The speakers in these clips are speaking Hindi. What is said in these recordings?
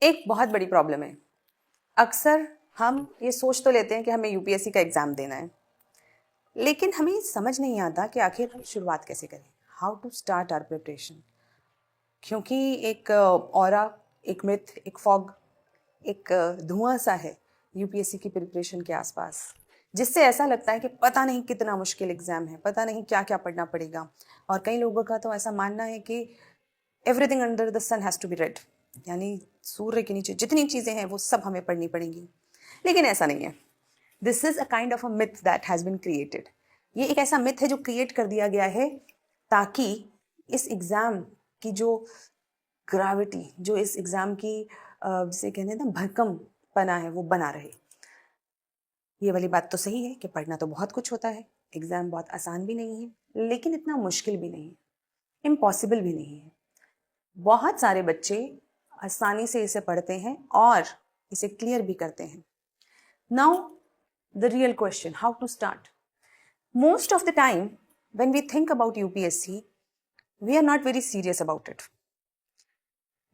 एक बहुत बड़ी प्रॉब्लम है। अक्सर हम ये सोच तो लेते हैं कि हमें यूपीएससी का एग्ज़ाम देना है, लेकिन हमें समझ नहीं आता कि आखिर हम शुरुआत कैसे करें, how to start our preparation. क्योंकि एक ऑरा, एक मिथ, एक फॉग, एक धुआं सा है यूपीएससी की प्रिपरेशन के आसपास, जिससे ऐसा लगता है कि पता नहीं कितना मुश्किल एग्ज़ाम है, पता नहीं क्या क्या पढ़ना पड़ेगा। और कई लोगों का तो ऐसा मानना है कि everything under the sun has to be read, यानी सूर्य के नीचे जितनी चीज़ें हैं वो सब हमें पढ़नी पड़ेंगी। लेकिन ऐसा नहीं है। This is a kind of a myth that has been created. ये एक ऐसा मिथ है जो क्रिएट कर दिया गया है ताकि इस एग्ज़ाम की जो ग्रेविटी, जो इस एग्ज़ाम की जिसे कहते हैं ना भरकम पना है, वो बना रहे। ये वाली बात तो सही है कि पढ़ना तो बहुत कुछ होता है, एग्ज़ाम बहुत आसान भी नहीं है, लेकिन इतना मुश्किल भी नहीं है, इम्पॉसिबल भी नहीं है। बहुत सारे बच्चे आसानी से इसे पढ़ते हैं और इसे क्लियर भी करते हैं। Now the real question, how to start. Most of the time when we think about UPSC, we are not very serious about it.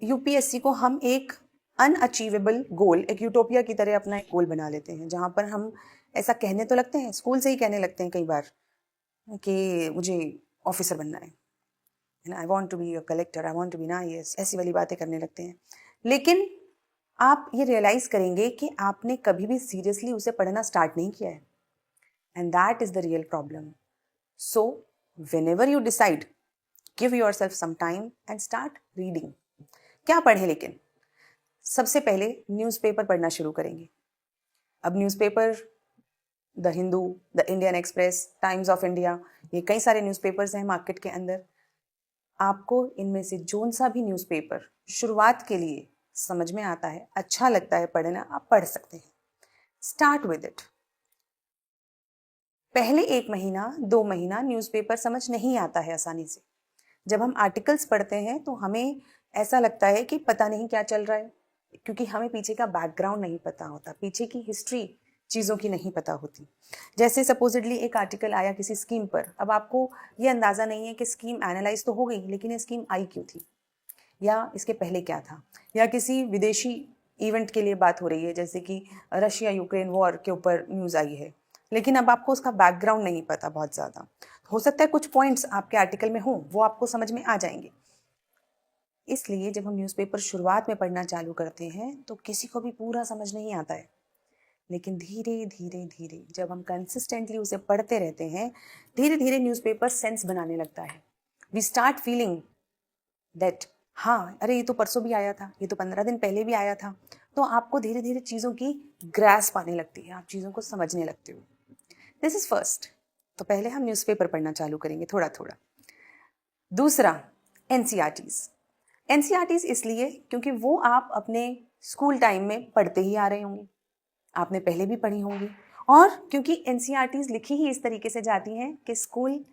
UPSC को हम एक अनअचीवेबल गोल, एक यूटोपिया की तरह अपना एक गोल बना लेते हैं, जहाँ पर हम ऐसा कहने तो लगते हैं, स्कूल से ही कहने लगते हैं कई बार कि मुझे ऑफिसर बनना है, I want to be a collector, I want to be ना IAS, ऐसी वाली बातें करने लगते हैं। लेकिन आप ये रियलाइज करेंगे कि आपने कभी भी सीरियसली उसे पढ़ना स्टार्ट नहीं किया है, and that is the real problem. So whenever you decide, give yourself some time and start reading. क्या पढ़ें? लेकिन सबसे पहले न्यूज़पेपर पढ़ना शुरू करेंगे। अब newspaper, the Hindu, the Indian express, times of India, ये कई सारे न्यूज़पेपर्स हैं मार्केट के अंदर। आपको इनमें से जोन सा भी न्यूज़पेपर शुरुआत के लिए समझ में आता है, अच्छा लगता है पढ़ना, आप पढ़ सकते हैं। Start with it. पहले 1 महीना 2 महीना न्यूज़पेपर समझ नहीं आता है आसानी से। जब हम आर्टिकल्स पढ़ते हैं तो हमें ऐसा लगता है कि पता नहीं क्या चल रहा है, क्योंकि हमें पीछे का बैकग्राउंड नहीं पता होता, पीछे की हिस्ट्री चीज़ों की नहीं पता होती। जैसे सपोजिडली एक आर्टिकल आया किसी स्कीम पर, अब आपको ये अंदाज़ा नहीं है कि स्कीम एनालाइज तो हो गई, लेकिन ये स्कीम आई क्यों थी, या इसके पहले क्या था, या किसी विदेशी इवेंट के लिए बात हो रही है, जैसे कि रशिया यूक्रेन वॉर के ऊपर न्यूज़ आई है, लेकिन अब आपको उसका बैकग्राउंड नहीं पता बहुत ज़्यादा। हो सकता है कुछ पॉइंट्स आपके आर्टिकल में हों, वो आपको समझ में आ जाएंगे। इसलिए जब हम न्यूज़पेपर शुरुआत में पढ़ना चालू करते हैं तो किसी को भी पूरा समझ नहीं आता है, लेकिन धीरे धीरे धीरे जब हम कंसिस्टेंटली उसे पढ़ते रहते हैं, धीरे धीरे न्यूज़पेपर सेंस बनाने लगता है। वी स्टार्ट फीलिंग दैट हाँ, अरे ये तो परसों भी आया था, ये तो 15 दिन पहले भी आया था। तो आपको धीरे धीरे चीज़ों की ग्रास्प आने लगती है, आप चीज़ों को समझने लगते हो। This is first. तो पहले हम न्यूज़पेपर पढ़ना चालू करेंगे थोड़ा थोड़ा। दूसरा, एनसीईआरटीज़। एनसीईआरटीज़ इसलिए क्योंकि वो आप अपने स्कूल टाइम में पढ़ते ही आ रहे होंगे, आपने पहले भी पढ़ी होंगी, और क्योंकि एनसीईआरटीज़ लिखी ही इस तरीके से जाती हैं कि स्कूल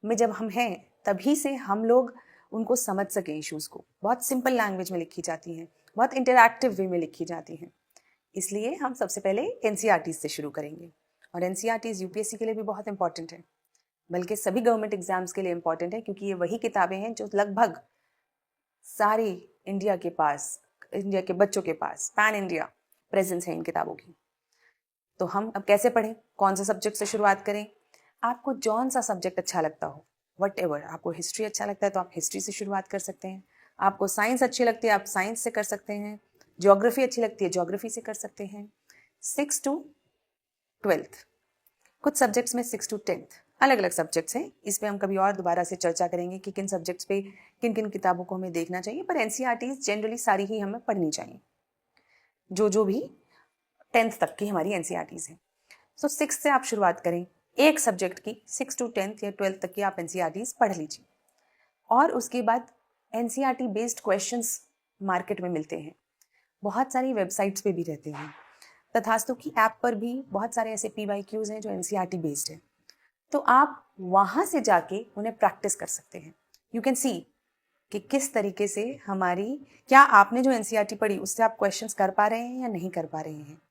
में जब हम हैं तभी से हम लोग उनको समझ सकें। इश्यूज़ को बहुत सिंपल लैंग्वेज में लिखी जाती हैं, बहुत इंटरैक्टिव वे में लिखी जाती हैं, इसलिए हम सबसे पहले एनसीईआरटीज़ से शुरू करेंगे। और एनसीईआरटीज़ यूपीएससी के लिए भी बहुत इंपॉर्टेंट है, बल्कि सभी गवर्नमेंट एग्जाम्स के लिए इंपॉर्टेंट है, क्योंकि ये वही किताबें हैं जो लगभग सारी इंडिया के पास, इंडिया के बच्चों के पास पैन इंडिया प्रेजेंस है इन किताबों की। तो हम अब कैसे पढ़ें, कौन से सब्जेक्ट से शुरुआत करें? आपको जौन सा सब्जेक्ट अच्छा लगता हो, वट एवर, आपको हिस्ट्री अच्छा लगता है तो आप हिस्ट्री से शुरुआत कर सकते हैं, आपको साइंस अच्छी लगती है आप साइंस से कर सकते हैं, ज्योग्राफी अच्छी लगती है ज्योग्राफी से कर सकते हैं। 6 to 12th, कुछ सब्जेक्ट्स में 6 to 10th, अलग अलग सब्जेक्ट्स हैं। इस पे हम कभी और दोबारा से चर्चा करेंगे कि किन सब्जेक्ट्स पे किन किन किताबों को हमें देखना चाहिए, पर एनसीईआरटीज़ जनरली सारी ही हमें पढ़नी चाहिए, जो भी 10th तक की हमारी एनसीईआरटीज़ हैं। सो 6 से आप शुरुआत करें, एक सब्जेक्ट की 6 to 10th या 12th तक की आप एनसीईआरटीज़ पढ़ लीजिए। और उसके बाद एनसीईआरटी बेस्ड क्वेश्चंस मार्केट में मिलते हैं, बहुत सारी वेबसाइट्स पे भी रहते हैं, तथास्तु की ऐप पर भी बहुत सारे ऐसे PYQs हैं जो एनसीईआरटी बेस्ड है, तो आप वहाँ से जाके उन्हें प्रैक्टिस कर सकते हैं। यू कैन सी कि किस तरीके से हमारी, क्या आपने जो एनसीईआरटी पढ़ी उससे आप क्वेश्चंस कर पा रहे हैं या नहीं कर पा रहे हैं।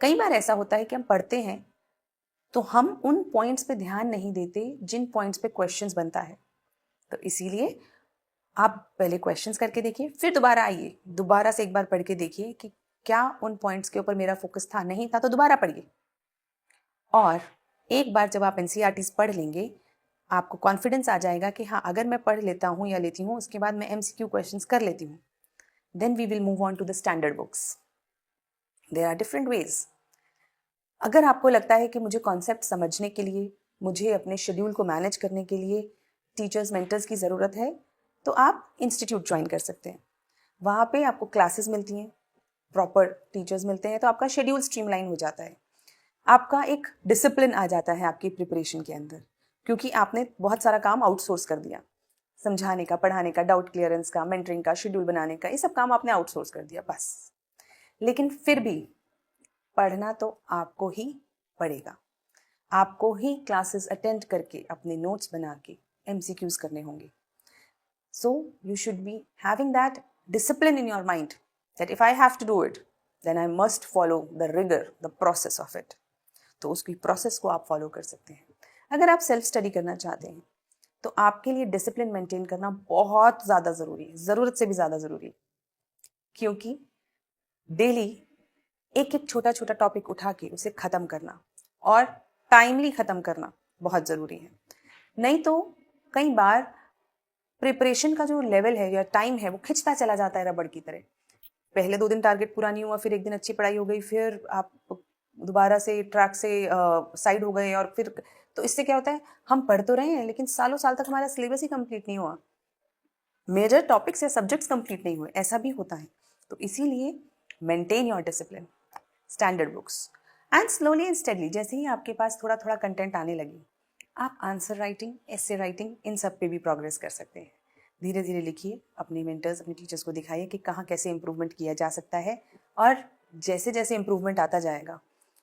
कई बार ऐसा होता है कि हम पढ़ते हैं तो हम उन पॉइंट्स पे ध्यान नहीं देते जिन पॉइंट्स पे क्वेश्चंस बनता है, तो इसीलिए आप पहले क्वेश्चंस करके देखिए, फिर दोबारा आइए, दोबारा से एक बार पढ़ के देखिए कि क्या उन पॉइंट्स के ऊपर मेरा फोकस था, नहीं था तो दोबारा पढ़िए। और एक बार जब आप एनसीईआरटीज़ पढ़ लेंगे, आपको कॉन्फिडेंस आ जाएगा कि हाँ, अगर मैं पढ़ लेता हूँ या लेती हूँ, उसके बाद मैं एमसीक्यू क्वेश्चंस कर लेती हूँ, then we will move on to the standard books. There are different ways. अगर आपको लगता है कि मुझे कॉन्सेप्ट समझने के लिए, मुझे अपने शेड्यूल को मैनेज करने के लिए टीचर्स मेंटर्स की ज़रूरत है, तो आप इंस्टीट्यूट ज्वाइन कर सकते हैं। वहाँ पे आपको क्लासेस मिलती हैं, प्रॉपर टीचर्स मिलते हैं, तो आपका शेड्यूल स्ट्रीमलाइन हो जाता है। आपका एक डिसिप्लिन आ जाता है आपकी प्रिपरेशन के अंदर, क्योंकि आपने बहुत सारा काम आउटसोर्स कर दिया। समझाने का, पढ़ाने का, डाउट क्लियरेंस का, मेंटरिंग का, शेड्यूल बनाने का, ये सब काम आपने आउटसोर्स कर दिया बस। लेकिन फिर भी पढ़ना तो आपको ही पड़ेगा। आपको ही क्लासेस अटेंड करके अपने नोट्स बना के एमसीक्यूज करने होंगे। So you should be having that discipline in your mind that if I have to do it then I must follow the rigour, the process of it. तो उसकी प्रोसेस को आप फॉलो कर सकते हैं। अगर आप सेल्फ स्टडी करना चाहते हैं तो आपके लिए डिसिप्लिन मेंटेन करना बहुत ज़्यादा ज़रूरी है, ज़रूरत से भी ज़्यादा ज़रूरी है, क्योंकि डेली एक एक छोटा छोटा टॉपिक उठा के उसे ख़त्म करना और टाइमली ख़त्म करना बहुत ज़रूरी है। नहीं तो कई बार प्रिपरेशन का जो लेवल है या टाइम है वो खिंचता चला जाता है रबड़ की तरह। पहले 2 दिन टारगेट पूरा नहीं हुआ, फिर एक दिन अच्छी पढ़ाई हो गई, फिर आप दोबारा से ट्रैक से साइड हो गए, और फिर तो इससे क्या होता है, हम पढ़ तो रहे हैं लेकिन सालों साल तक हमारा सिलेबस ही कंप्लीट नहीं हुआ, मेजर टॉपिक्स या सब्जेक्ट्स कंप्लीट नहीं हुए, ऐसा भी होता है। तो इसीलिए maintain your discipline, standard books, and slowly and steadily जैसे ही आपके पास थोड़ा थोड़ा कंटेंट आने लगे, आप आंसर राइटिंग, एसे राइटिंग, इन सब पे भी प्रोग्रेस कर सकते हैं। धीरे धीरे लिखिए, अपने मेंटर्स, अपने टीचर्स को दिखाइए कि कहाँ कैसे इंप्रूवमेंट किया जा सकता है, और जैसे जैसे इंप्रूवमेंट आता जाएगा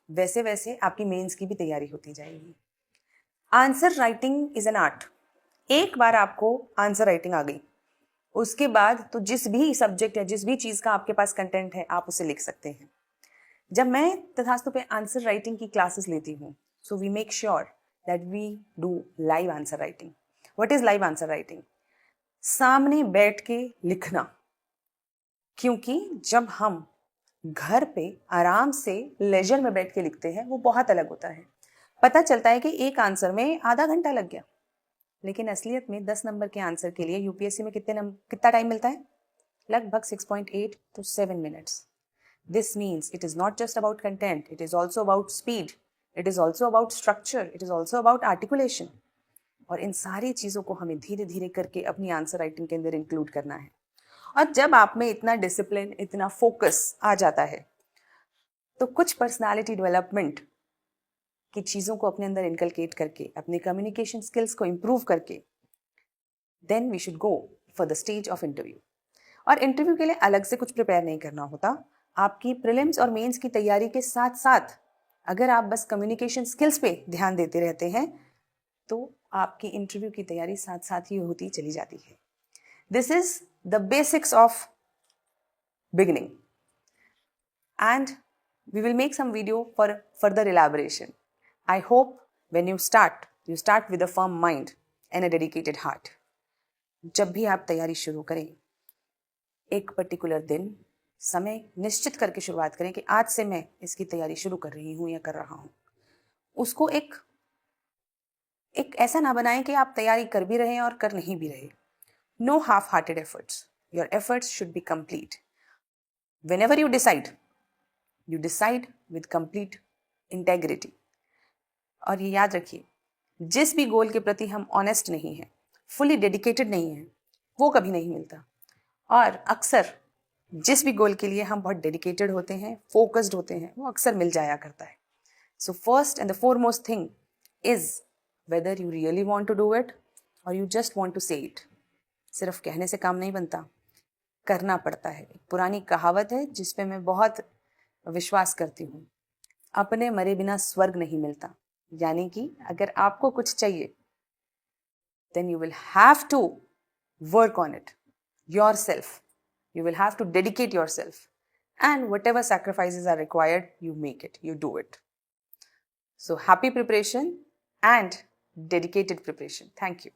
वैसे वैसे आपकी मेंस की भी तैयारी होती जाएगी। Answer writing is an art. एक बार आपको आंसर राइटिंग आ गई, उसके बाद तो जिस भी सब्जेक्ट या जिस भी चीज़ का आपके पास कंटेंट है आप उसे लिख सकते हैं। जब मैं तथास्तु पे आंसर राइटिंग की क्लासेस लेती हूँ, so we make sure that we do live answer writing. What is live answer writing? सामने बैठ के लिखना, क्योंकि जब हम घर पे आराम से लेजर में बैठ के लिखते हैं वो बहुत अलग होता है। पता चलता है कि एक आंसर में आधा घंटा लग गया, लेकिन असलियत में 10 नंबर के आंसर के लिए यूपीएससी में कितना टाइम मिलता है? लगभग 6.8 to 7 minutes. This means it is not just about content, it is also about speed, it is also about structure, it is also about articulation. और इन सारी चीज़ों को हमें धीरे धीरे करके अपनी आंसर राइटिंग के अंदर इंक्लूड करना है। और जब आप में इतना डिसिप्लिन, इतना फोकस आ जाता है, तो कुछ पर्सनालिटी डेवलपमेंट की चीज़ों को अपने अंदर इनकलकेट करके, अपने कम्युनिकेशन स्किल्स को इम्प्रूव करके, then we should go for the stage of interview. और इंटरव्यू के लिए अलग से कुछ प्रिपेयर नहीं करना होता। आपकी प्रीलिम्स और मेंस की तैयारी के साथ साथ अगर आप बस कम्युनिकेशन स्किल्स पे ध्यान देते रहते हैं तो आपकी इंटरव्यू की तैयारी साथ साथ ही होती चली जाती है। This is the basics of beginning, and we will make some video for further elaboration. I hope when you start with a firm mind and a dedicated heart. जब भी आप तैयारी शुरू करें, एक पर्टिकुलर दिन, समय निश्चित करके शुरुआत करें कि आज से मैं इसकी तैयारी शुरू कर रही हूँ या कर रहा हूँ। उसको एक ऐसा ना बनाएं कि आप तैयारी कर भी रहे हैं और कर नहीं भी रहे। No half hearted efforts, your efforts should be complete. whenever you decide with complete integrity। और ये याद रखिए, जिस भी गोल के प्रति हम ऑनेस्ट नहीं हैं, फुली डेडिकेटेड नहीं हैं, वो कभी नहीं मिलता। और अक्सर जिस भी गोल के लिए हम बहुत डेडिकेटेड होते हैं, फोकस्ड होते हैं, वो अक्सर मिल जाया करता है। So first and the foremost thing is whether you really want to do it और you just want to say it. सिर्फ कहने से काम नहीं बनता, करना पड़ता है। एक पुरानी कहावत है जिस पे मैं बहुत विश्वास करती हूँ, अपने मरे बिना स्वर्ग नहीं मिलता। यानी कि अगर आपको कुछ चाहिए, then you will have to work on it yourself. You will have to dedicate yourself, and whatever sacrifices are required, you make it, you do it. So happy preparation and dedicated preparation. Thank you.